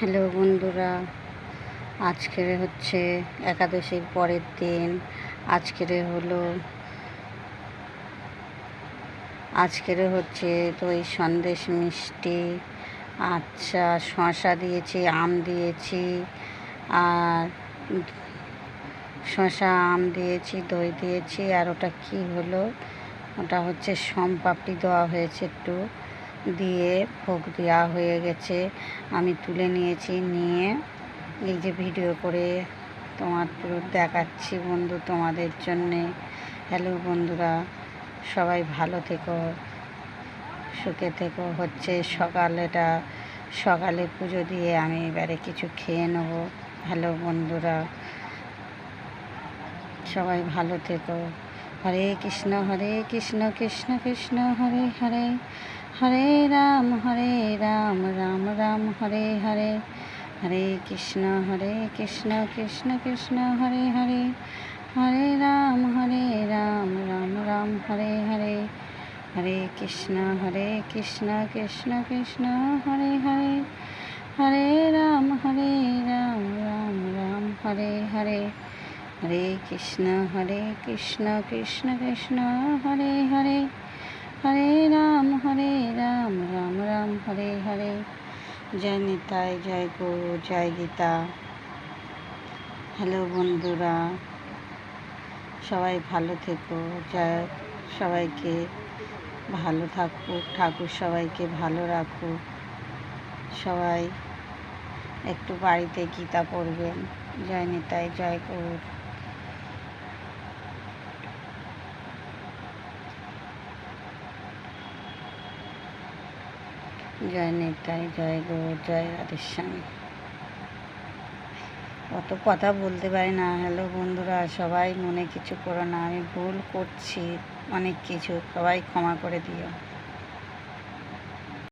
Hello বন্ধুরা, আজকের হচ্ছে একাদশীর পরের দিন। আজকের হচ্ছে দই সন্দেশ মিষ্টি, আচ্ছা শসা দিয়েছি, আম দিয়েছি, আর শসা আম দিয়েছি, দই দিয়েছি, আর ওটা কি হলো, ওটা হচ্ছে সোমপাপড়ি দেওয়া হয়েছে, একটু দিয়ে ভোগ দেওয়া হয়ে গেছে। আমি তুলে নিয়েছি, নিয়ে এই যে ভিডিও করে পুরো দেখাচ্ছি বন্ধু তোমাদের জন্যে। হ্যালো বন্ধুরা, সবাই ভালো থেকো, সুখে থেকো। হচ্ছে সকালে পুজো দিয়ে আমি এবারে কিছু খেয়ে নেবো। হ্যালো বন্ধুরা, সবাই ভালো থেকো। হরে কৃষ্ণ কৃষ্ণ কৃষ্ণ হরে হরে, হরে রাম রাম রাম হরে হরে, হরে কৃষ্ণ কৃষ্ণ কৃষ্ণ হরে হরে, হরে রাম রাম রাম হরে হরে, হরে কৃষ্ণ কৃষ্ণ কৃষ্ণ হরে হরে, হরে রাম রাম রাম হরে হরে, হরে কৃষ্ণ কৃষ্ণ কৃষ্ণ হরে হরে, হরে রাম রাম রাম হরে হরে। জয় নিতাই, জয় গুরু, জয় গীতা। হ্যালো বন্ধুরা, সবাই ভালো থেকো, সবাইকে ভালো থাকুক, ঠাকুর সবাইকে ভালো রাখুক। সবাই একটু বাড়িতে গীতা পড়বেন। জয় নিতাই, জয় গুরু। জয় নিতাই, জয় গুরু, জয় রাধেস্বামী। অত কথা বলতে পারি না। হ্যালো বন্ধুরা, সবাই মনে কিছু করো না, আমি ভুল করছি অনেক কিছু, সবাই ক্ষমা করে দিও।